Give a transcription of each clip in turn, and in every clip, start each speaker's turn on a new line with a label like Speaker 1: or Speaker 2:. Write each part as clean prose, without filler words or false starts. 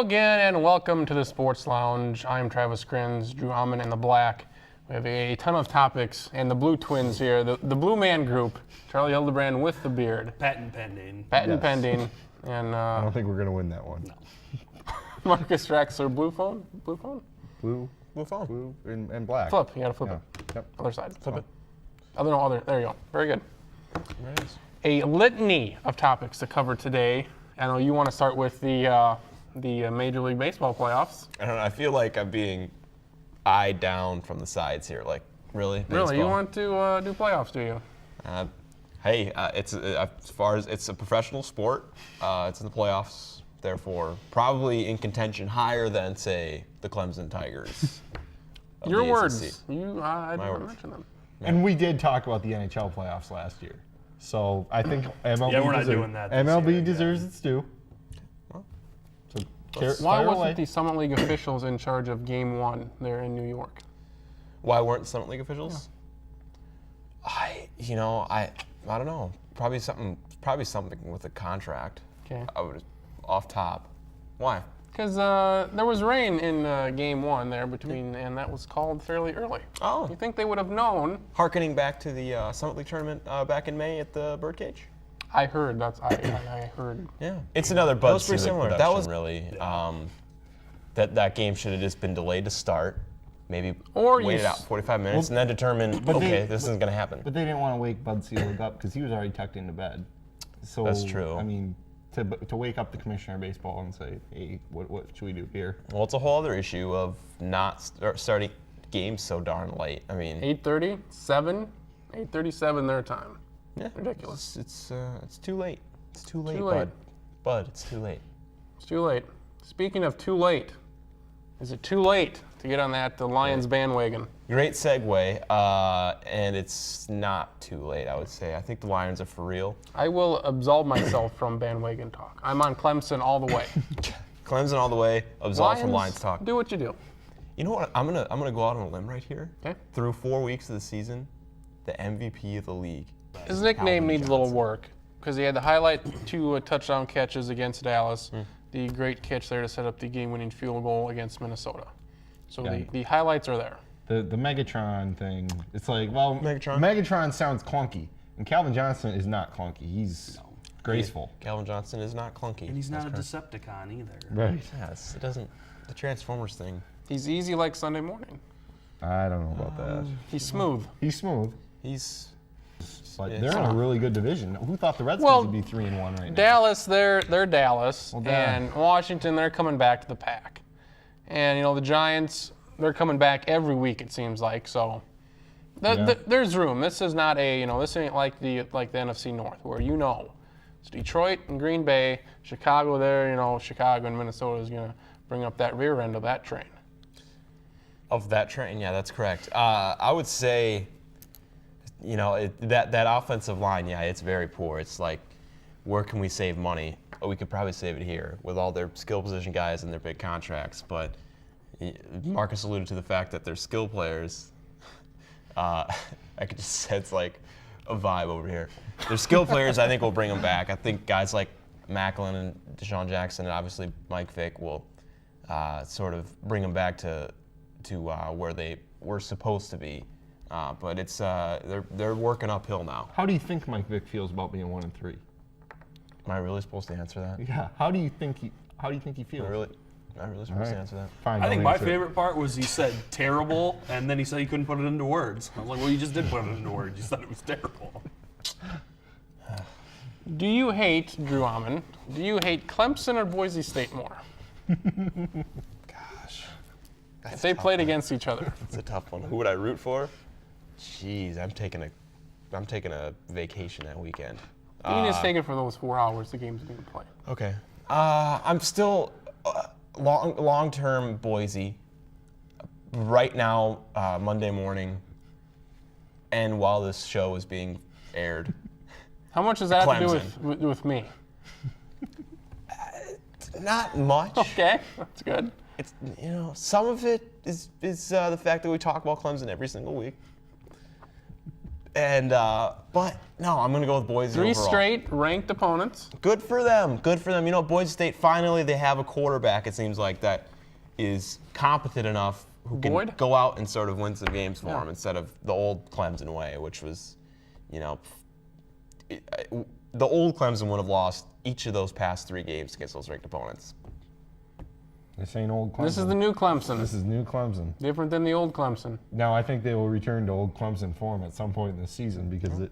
Speaker 1: again, and welcome to the Sports Lounge. I'm Travis Crins, Drew Amman in the black. We have a ton of topics, and the Blue Twins here, the Blue Man Group, Charlie Hildebrand with the beard.
Speaker 2: Patent pending.
Speaker 1: Patent pending. And
Speaker 3: I don't think we're going to win that one.
Speaker 2: No.
Speaker 1: Marcus Draxler, blue phone?
Speaker 3: Blue phone. Blue and black.
Speaker 1: Flip, you gotta flip it.
Speaker 3: Yep.
Speaker 1: Other side, flip it. Other, there you go. Very good.
Speaker 3: There it is.
Speaker 1: A litany of topics to cover today. I know you want to start with the Major League Baseball playoffs.
Speaker 4: I don't know. I feel like I'm being eyed down from the sides here. Like, really?
Speaker 1: Really, you want to do playoffs, do you?
Speaker 4: Hey, it's as far as it's a professional sport. It's in the playoffs, therefore probably in contention higher than, say, the Clemson Tigers. of
Speaker 1: Your
Speaker 4: the
Speaker 1: words.
Speaker 4: ACC.
Speaker 1: I didn't
Speaker 4: words.
Speaker 1: mention them.
Speaker 3: And we did talk about the NHL playoffs last year. So I think MLB,
Speaker 2: Yeah, we're not doing that this
Speaker 3: MLB
Speaker 2: year,
Speaker 3: deserves its due. So
Speaker 1: Why
Speaker 3: fire
Speaker 1: wasn't
Speaker 3: away.
Speaker 1: the Summit League officials in charge of Game 1 there in New York?
Speaker 4: Why weren't Summit League officials? I don't know. Probably something with a contract.
Speaker 1: Okay.
Speaker 4: I would off top. Why?
Speaker 1: Because there was rain in Game 1 there and that was called fairly early.
Speaker 4: Oh.
Speaker 1: You think they would have known?
Speaker 4: Harkening back to the Summit League tournament back in May at the Birdcage.
Speaker 1: I heard. I heard.
Speaker 4: Yeah, it's another Bud
Speaker 5: That was pretty
Speaker 4: Selig
Speaker 5: similar.
Speaker 4: production,
Speaker 5: That was
Speaker 4: really. That game should have just been delayed to start, maybe
Speaker 1: Or you
Speaker 4: wait it out 45 minutes, and then determine,
Speaker 3: but
Speaker 4: okay,
Speaker 3: they-
Speaker 4: this isn't going to happen.
Speaker 3: But they didn't want to wake Bud Selig up because he was already tucked into bed. So
Speaker 4: That's true.
Speaker 3: I mean, to wake up the commissioner of baseball and say, hey, what should we do here?
Speaker 4: Well, it's a whole other issue of not starting games so darn late. I mean,
Speaker 1: 8:30, 8:37 their time.
Speaker 4: yeah,
Speaker 1: ridiculous.
Speaker 4: It's too late. It's too late,
Speaker 1: Too late.
Speaker 4: Bud. Bud, it's too late.
Speaker 1: It's too late. Speaking of too late, is it too late to get on the Lions bandwagon?
Speaker 4: Great segue, and it's not too late, I would say. I think the Lions are for real.
Speaker 1: I will absolve myself from bandwagon talk. I'm on Clemson all the way.
Speaker 4: Clemson all the way, absolved from Lions talk.
Speaker 1: Do what you do.
Speaker 4: You know what? I'm gonna go out on a limb right here.
Speaker 1: Okay.
Speaker 4: Through 4 weeks of the season, the MVP of the league.
Speaker 1: His nickname
Speaker 4: Calvin
Speaker 1: needs a little
Speaker 4: Johnson.
Speaker 1: work because he had to highlight 2 touchdown catches against Dallas, the great catch there to set up the game-winning field goal against Minnesota. So
Speaker 3: Yeah.
Speaker 1: the highlights are there.
Speaker 3: The Megatron thing, it's like, well,
Speaker 4: Megatron?
Speaker 3: sounds clunky. And Calvin Johnson is not clunky. He's graceful.
Speaker 4: Calvin Johnson is not clunky.
Speaker 2: And he's not a
Speaker 4: That's
Speaker 2: Decepticon either.
Speaker 3: Right.
Speaker 4: correct. Yes, it doesn't. The Transformers thing.
Speaker 1: He's easy like Sunday morning.
Speaker 3: I don't know about that.
Speaker 1: He's smooth.
Speaker 3: He's smooth,
Speaker 4: He's.
Speaker 3: but
Speaker 4: Yeah,
Speaker 3: they're in a really good division. Who thought the Redskins
Speaker 1: Well,
Speaker 3: would be 3-1 right now?
Speaker 1: Dallas, they're Dallas,
Speaker 3: Well,
Speaker 1: and Washington, they're coming back to the pack. And the Giants, they're coming back every week it seems like. So there's room. This is not this ain't like the NFC North where it's Detroit and Green Bay, Chicago there. Chicago and Minnesota is gonna bring up that rear end of that train.
Speaker 4: Of that train, yeah, that's correct. I would say, that offensive line, yeah, it's very poor. It's like, where can we save money? Oh, we could probably save it here with all their skill position guys and their big contracts. But Marcus alluded to the fact that their skill players, I could just sense like a vibe over here. Their skill players, I think, will bring them back. I think guys like Macklin and Deshaun Jackson and obviously Mike Vick will sort of bring them back to where they were supposed to be. But it's they're working uphill now.
Speaker 3: How do you think Mike Vick feels about being 1-3?
Speaker 4: Am I really supposed to answer that?
Speaker 3: Yeah. How do you think he feels?
Speaker 4: Am I really supposed to answer that?
Speaker 3: Fine.
Speaker 2: I think
Speaker 3: don't
Speaker 2: my
Speaker 3: answer it.
Speaker 2: favorite part was he said terrible, and then he said he couldn't put it into words. I was like, well, you just did put it into words. You said it was terrible.
Speaker 1: Do you hate, Drew Amman, do you hate Clemson or Boise State more?
Speaker 4: Gosh.
Speaker 1: If they played against each other.
Speaker 4: It's a tough one. Who would I root for? Jeez, I'm taking a vacation that weekend.
Speaker 1: You can just take it for those 4 hours the game's being played.
Speaker 4: Okay. I'm still long-term Boise. Right now, Monday morning, and while this show is being aired.
Speaker 1: How much does that have to do
Speaker 4: Clemson.
Speaker 1: with me?
Speaker 4: Not much.
Speaker 1: Okay, that's good.
Speaker 4: It's some of it is the fact that we talk about Clemson every single week. And but no, I'm gonna go with Boise.
Speaker 1: Three
Speaker 4: overall.
Speaker 1: straight ranked opponents.
Speaker 4: Good for them. Good for them. You know, Boise State finally they have a quarterback. It seems like that is competent enough who can
Speaker 1: Boyd?
Speaker 4: go out and sort of win some games for
Speaker 1: Yeah.
Speaker 4: them instead of the old Clemson way, which was, you know, the old Clemson would have lost each of those past 3 games against those ranked opponents.
Speaker 3: This ain't old Clemson.
Speaker 1: This is the new Clemson.
Speaker 3: This is new Clemson.
Speaker 1: Different than the old Clemson.
Speaker 3: Now, I think they will return to old Clemson form at some point in the season because,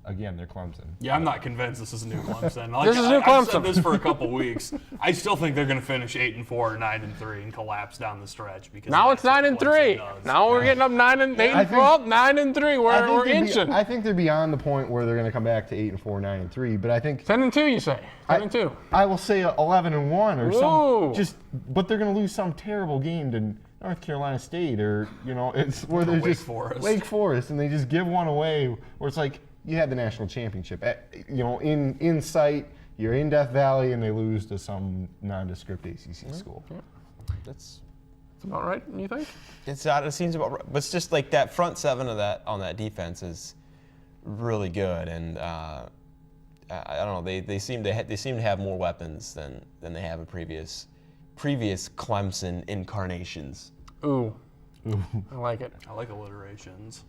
Speaker 3: again, they're Clemson.
Speaker 2: Yeah, I'm not convinced this is a new Clemson. Like,
Speaker 1: This is new
Speaker 2: I've
Speaker 1: Clemson.
Speaker 2: said this for a couple weeks. I still think they're going to finish 8-4 or 9-3 and collapse down the stretch because
Speaker 1: Now it's
Speaker 2: that's what
Speaker 1: 9-3.
Speaker 2: Clemson does.
Speaker 1: Now we're getting up 9-8.
Speaker 3: I think-
Speaker 1: 9-3. We're inching.
Speaker 3: I think they're beyond the point where they're going to come back to 8-4, 9-3. But I think
Speaker 1: 10-2. You say 10-2.
Speaker 3: I will say 11-1 or
Speaker 1: Whoa.
Speaker 3: some. But they're going to lose some terrible game to North Carolina State or it's where they're
Speaker 2: Wake
Speaker 3: just
Speaker 2: Forest.
Speaker 3: Wake Forest, and they just give one away. Where it's like you had the national championship, in sight. You're in Death Valley, and they lose to some nondescript ACC school.
Speaker 4: That's
Speaker 1: That's about right. You think?
Speaker 4: it seems about right. But it's just like that front 7 of that on that defense is really good, and I don't know. They seem to have more weapons than they have in previous Clemson incarnations.
Speaker 1: Ooh. I like it.
Speaker 2: I like alliterations.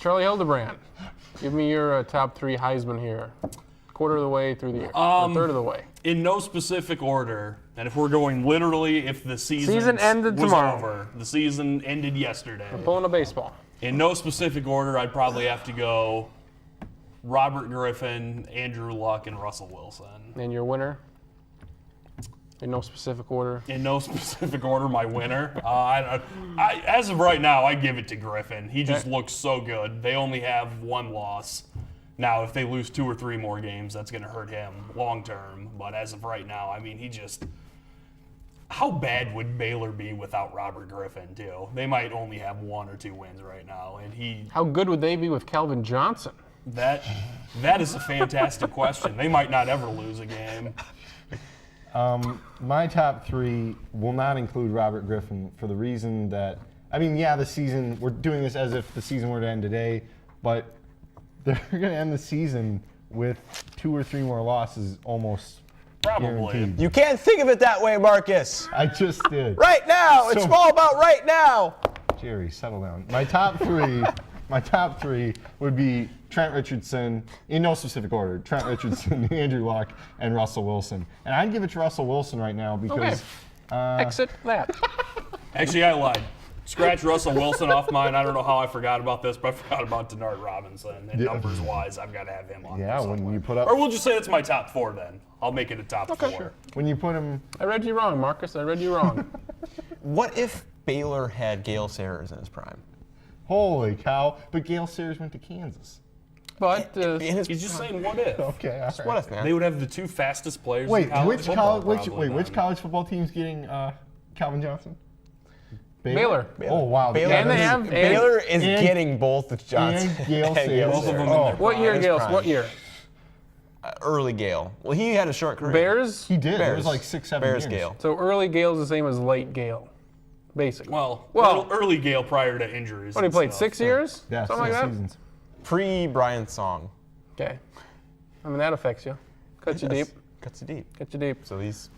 Speaker 1: Charlie Hildebrand, give me your top 3 Heisman here. Quarter of the way through the year. Or third of the way.
Speaker 2: In no specific order, and if we're going literally, if the
Speaker 1: Season ended
Speaker 2: was
Speaker 1: tomorrow.
Speaker 2: over, the season ended yesterday.
Speaker 1: Pulling a baseball.
Speaker 2: In no specific order, I'd probably have to go Robert Griffin, Andrew Luck, and Russell Wilson.
Speaker 1: And your winner? In no specific order.
Speaker 2: In no specific order, my winner. As of right now, I give it to Griffin. He just looks so good. They only have 1 loss. Now, if they lose 2 or 3 more games, that's going to hurt him long term. But as of right now, I mean, he just. How bad would Baylor be without Robert Griffin, too? They might only have 1 or 2 wins right now, and
Speaker 1: How good would they be with Calvin Johnson?
Speaker 2: that is a fantastic question. They might not ever lose a game.
Speaker 3: My top 3 will not include Robert Griffin for the reason that, the season, we're doing this as if the season were to end today, but they're going to end the season with 2 or 3 more losses almost
Speaker 2: Probably.
Speaker 3: guaranteed.
Speaker 4: You can't think of it that way, Marcus.
Speaker 3: I just did.
Speaker 4: Right now, it's
Speaker 3: So-
Speaker 4: all about right now.
Speaker 3: Jerry, settle down. My top 3 would be Trent Richardson, in no specific order, Trent Richardson, Andrew Luck, and Russell Wilson. And I'd give it to Russell Wilson right now because
Speaker 1: Exit that.
Speaker 2: Actually, I lied. Scratch Russell Wilson off mine. I don't know how I forgot about this, but I forgot about Denard Robinson. And numbers-wise, I've got to have him on.
Speaker 3: yeah,
Speaker 2: there
Speaker 3: when
Speaker 2: somewhere.
Speaker 3: you put up
Speaker 2: Or we'll just say it's my top 4 then. I'll make it a top 4.
Speaker 1: Sure.
Speaker 3: when you put him
Speaker 1: I read you wrong, Marcus. I read you wrong.
Speaker 4: What if Baylor had Gale Sayers in his prime?
Speaker 3: holy cow, but Gale Sayers went to Kansas.
Speaker 1: But
Speaker 4: In his
Speaker 2: He's just saying what if.
Speaker 3: Okay, all right.
Speaker 4: what if, man?
Speaker 2: They would have the 2 fastest players
Speaker 3: Wait,
Speaker 2: in college football. probably
Speaker 3: which
Speaker 2: then.
Speaker 3: college football team's getting Calvin Johnson?
Speaker 1: Baylor.
Speaker 3: Oh wow,
Speaker 4: Baylor,
Speaker 1: And they
Speaker 3: that is-
Speaker 1: have-
Speaker 4: Baylor is
Speaker 3: and-
Speaker 4: getting both the Johnson
Speaker 3: and Gale Sayers.
Speaker 2: Both of them in
Speaker 3: Oh,
Speaker 2: their
Speaker 1: What year,
Speaker 4: His
Speaker 1: Gales?
Speaker 4: prime.
Speaker 1: What year?
Speaker 4: Early Gale. Well, he had a short career.
Speaker 1: Bears?
Speaker 3: he did. It
Speaker 4: Bears.
Speaker 3: was like 6-7
Speaker 4: Bears
Speaker 3: years.
Speaker 4: Gale.
Speaker 1: So early Gale's the same as late Gale, basically.
Speaker 2: Well,
Speaker 1: Well-
Speaker 2: early Gale prior to injuries.
Speaker 1: What, he
Speaker 2: and
Speaker 1: played
Speaker 2: stuff.
Speaker 1: 6 years?
Speaker 3: Yeah,
Speaker 1: Something like
Speaker 3: 6
Speaker 1: that?
Speaker 3: seasons.
Speaker 4: Pre-Brian Song.
Speaker 1: Okay. I mean, that affects you. Cuts you deep.
Speaker 4: Yes. Cuts you deep.
Speaker 1: Cuts you deep.
Speaker 4: So he's,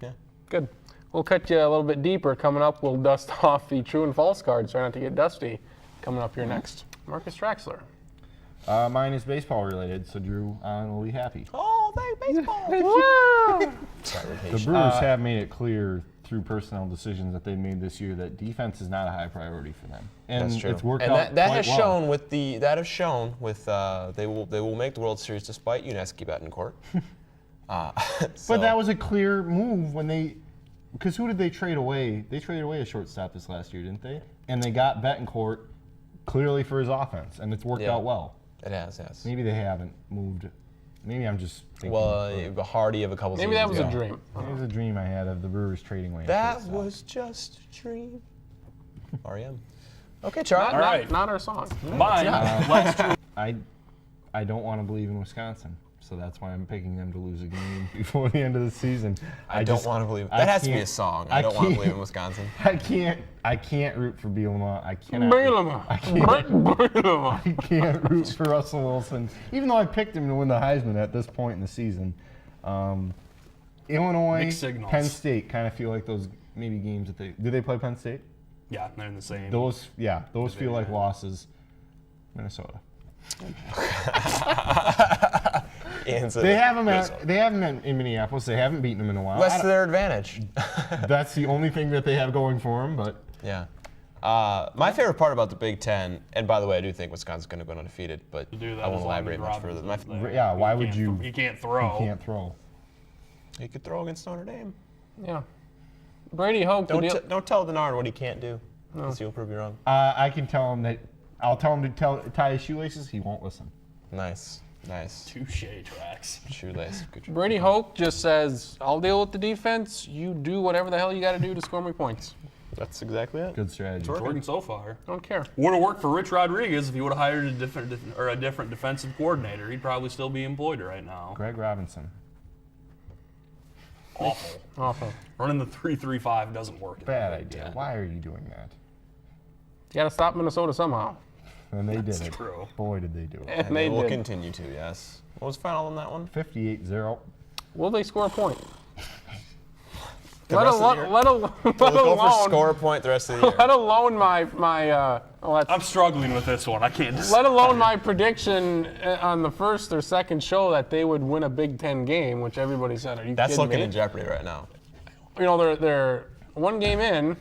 Speaker 4: yeah.
Speaker 1: Good. We'll cut you a little bit deeper. Coming up, we'll dust off the true and false cards. Try not to get dusty. Coming up here next, Marcus Traxler.
Speaker 3: Mine is baseball related, so Drew will be happy.
Speaker 4: Oh, they baseball.
Speaker 3: The Brewers have made it clear through personnel decisions that they made this year that defense is not a high priority for them, and
Speaker 4: That's true.
Speaker 3: it's worked
Speaker 4: and
Speaker 3: out
Speaker 4: that
Speaker 3: quite
Speaker 4: has
Speaker 3: well.
Speaker 4: shown with they will make the World Series despite Unesky Betancourt.
Speaker 3: But that was a clear move when they, because who did they trade away? They traded away a shortstop this last year, didn't they? And they got Betancourt clearly for his offense, and it's worked
Speaker 4: Yeah.
Speaker 3: out well.
Speaker 4: It has, yes.
Speaker 3: Maybe they haven't moved. Maybe I'm just thinking.
Speaker 4: Well, Hardy of a couple
Speaker 1: Maybe that
Speaker 4: seasons
Speaker 1: was a
Speaker 4: ago.
Speaker 1: dream.
Speaker 3: it was a dream I had of the Brewers trading away. a
Speaker 4: That
Speaker 3: shortstop.
Speaker 4: was just a dream. REM. Okay, Charlie.
Speaker 2: All right.
Speaker 1: Not our song.
Speaker 2: Mine.
Speaker 3: I don't want to believe in Wisconsin. So that's why I'm picking them to lose a game before the end of the season.
Speaker 4: I don't want to believe that has to be a song. I don't want to believe in Wisconsin.
Speaker 3: I can't root for Bielema. I cannot.
Speaker 1: Bielema. Bielema.
Speaker 3: I can't root for Russell Wilson, even though I picked him to win the Heisman at this point in the season. Illinois,
Speaker 2: Mixed signals.
Speaker 3: Penn State kind of feel like those maybe games that they play Penn State?
Speaker 2: Yeah, they're in the same.
Speaker 3: Those feel like losses. Minnesota. They have them in Minneapolis. They haven't beaten them in a while.
Speaker 4: That's to their advantage.
Speaker 3: That's the only thing that they have going for them. But
Speaker 4: Yeah. My favorite part about the Big Ten, and by the way, I do think Wisconsin's going to go undefeated, but
Speaker 2: Do that
Speaker 4: I won't
Speaker 2: as long as
Speaker 4: elaborate much further.
Speaker 2: Robinson's there.
Speaker 3: yeah, why would
Speaker 2: can't-
Speaker 3: you?
Speaker 2: He can't throw.
Speaker 3: You can't throw.
Speaker 4: He could throw against Notre Dame.
Speaker 1: Yeah. Brady Hoke.
Speaker 4: Don't tell Denard what he can't do, because he'll prove you wrong.
Speaker 3: I can tell him that. I'll tell him to tie his shoelaces. He won't listen.
Speaker 4: Nice.
Speaker 2: Touche, Trax.
Speaker 4: Shoelace. Good job.
Speaker 1: Brady Hoke just says, I'll deal with the defense. You do whatever the hell you got to do to score me points.
Speaker 4: That's exactly it.
Speaker 3: Good strategy.
Speaker 2: It's working so far.
Speaker 1: Don't care.
Speaker 2: Would have worked for Rich Rodriguez if he would have hired a different defensive coordinator. He'd probably still be employed right now.
Speaker 3: Greg Robinson.
Speaker 2: Awful.
Speaker 1: Awful.
Speaker 2: Running the 3-3-5 doesn't work. in
Speaker 3: Bad
Speaker 2: the Big
Speaker 3: idea.
Speaker 2: Ten.
Speaker 3: Why are you doing that?
Speaker 1: You got to stop Minnesota somehow.
Speaker 3: And they did
Speaker 2: That's
Speaker 3: it.
Speaker 2: true.
Speaker 3: Boy, did they do it.
Speaker 1: And they
Speaker 4: will
Speaker 1: did.
Speaker 4: continue to, yes. What was the final on that one?
Speaker 3: 58-0.
Speaker 1: Will they score a point?
Speaker 4: The
Speaker 1: Let
Speaker 4: rest of the year?
Speaker 1: alone,
Speaker 4: We'll go for score a point the rest of the year.
Speaker 1: let alone
Speaker 2: I'm struggling with this one. I can't just.
Speaker 1: let alone my prediction on the first or second show that they would win a Big Ten game, which everybody said, are you
Speaker 4: That's
Speaker 1: kidding
Speaker 4: looking
Speaker 1: me?
Speaker 4: in jeopardy right now.
Speaker 1: You know, they're one game in.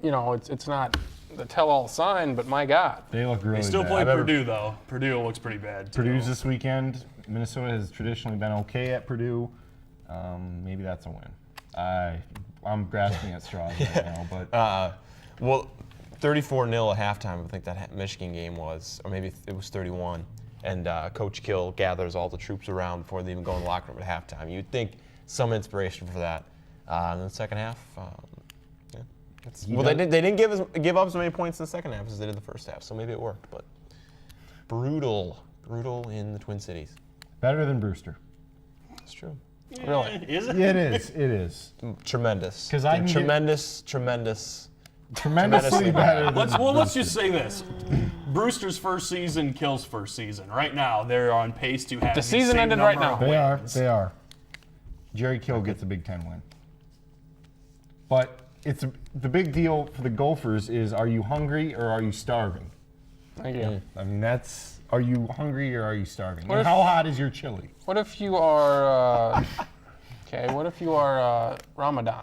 Speaker 1: You know, it's not the tell-all sign, but my God.
Speaker 3: They look really
Speaker 2: They still
Speaker 3: bad.
Speaker 2: play
Speaker 3: I've ever-
Speaker 2: Purdue though. Purdue looks pretty bad too.
Speaker 3: Purdue's this weekend. Minnesota has traditionally been okay at Purdue. Maybe that's a win. I'm grasping at straws right now, but
Speaker 4: Well, 34-0 at halftime, I think that Michigan game was, or maybe it was 31. And Coach Kill gathers all the troops around before they even go in the locker room at halftime. You'd think some inspiration for that. In the second half, yeah. They didn't give up as many points in the second half as they did the first half, so maybe it worked. But brutal in the Twin Cities.
Speaker 3: better than Brewster.
Speaker 4: It's true.
Speaker 1: Really?
Speaker 2: Is it?
Speaker 3: It is. It is.
Speaker 4: Tremendous.
Speaker 3: 'Cause I can get-
Speaker 4: tremendous.
Speaker 3: Tremendously
Speaker 4: Tremendously
Speaker 3: better than
Speaker 2: Let's just say this. Brewster's first season kills first season. Right now, they're on pace to have
Speaker 1: The season
Speaker 2: same
Speaker 1: ended right
Speaker 2: number
Speaker 1: now.
Speaker 2: of wins.
Speaker 3: They are. Jerry Kill gets a Big Ten win. But the big deal for the Gophers is, are you hungry or are you starving?
Speaker 1: Thank you.
Speaker 3: I mean, are you hungry or are you starving?
Speaker 1: What
Speaker 3: And
Speaker 1: if-
Speaker 3: how hot is your chili?
Speaker 1: What if you are, what if you are Ramadan?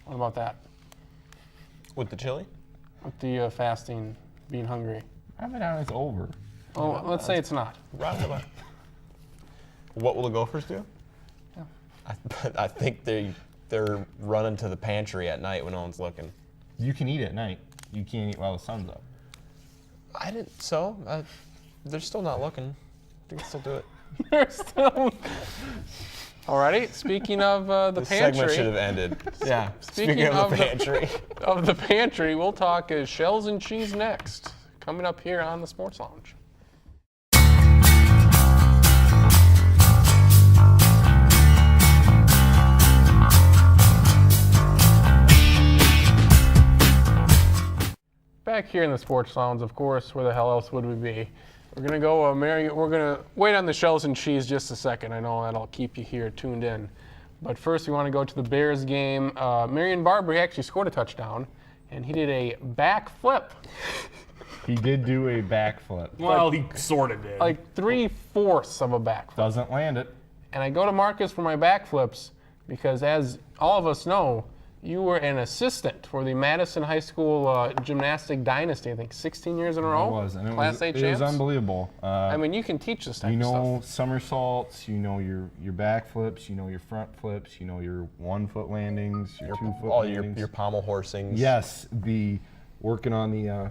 Speaker 1: What about that?
Speaker 4: With the chili?
Speaker 1: With the fasting, being hungry.
Speaker 3: Ramadan is over.
Speaker 1: Oh, let's say it's not.
Speaker 4: What will the Gophers do? I think they're running to the pantry at night when no one's looking.
Speaker 3: You can eat at night. You can't eat while the sun's up.
Speaker 4: I didn't. So they're still not looking. They can still do it.
Speaker 1: They're still. Alrighty. Speaking of the
Speaker 4: This segment should
Speaker 1: pantry,
Speaker 4: have ended. Yeah.
Speaker 1: Speaking
Speaker 4: of the
Speaker 1: of
Speaker 4: pantry.
Speaker 1: we'll talk shells and cheese next. Coming up here on the Sports Lounge. Back here in the Sports Lounge, of course, where the hell else would we be? We're gonna go, we're gonna wait on the shells and cheese just a second. I know that'll keep you here tuned in. But first, we want to go to the Bears game. Marion Barber, he actually scored a touchdown, and he did a backflip,
Speaker 3: He did do a backflip.
Speaker 2: Well, he sort of did.
Speaker 1: like 3/4 of a backflip.
Speaker 3: Doesn't land it.
Speaker 1: And I go to Marcus for my backflips because, as all of us know, you were an assistant for the Madison High School gymnastic dynasty. I think 16 years in a row.
Speaker 3: It was, and
Speaker 1: Class A
Speaker 3: it was
Speaker 1: champs.
Speaker 3: unbelievable.
Speaker 1: I mean, you can teach this type
Speaker 3: You
Speaker 1: of
Speaker 3: know
Speaker 1: stuff.
Speaker 3: somersaults, you know your back flips, you know your front flips, you know your 1 foot landings, your 2 foot
Speaker 4: All
Speaker 3: landings.
Speaker 4: your pommel horsings.
Speaker 3: Yes, the working on the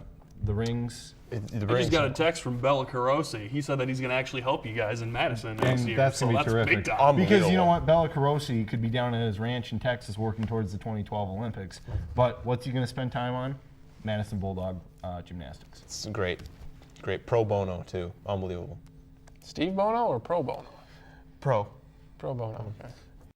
Speaker 3: rings.
Speaker 2: I just got a text from Bella Carosi. He said that he's going to actually help you guys in Madison next
Speaker 3: And
Speaker 2: year.
Speaker 3: that's
Speaker 2: so
Speaker 3: gonna be
Speaker 2: that's
Speaker 3: terrific.
Speaker 2: big time.
Speaker 3: Because you know
Speaker 4: Unbelievable.
Speaker 3: what, Bella Carosi could be down at his ranch in Texas working towards the 2012 Olympics. But what's he going to spend time on? Madison Bulldog gymnastics.
Speaker 4: It's great pro bono too. Unbelievable.
Speaker 1: Steve Bono or Pro Bono?
Speaker 4: Pro.
Speaker 1: Pro bono. Okay.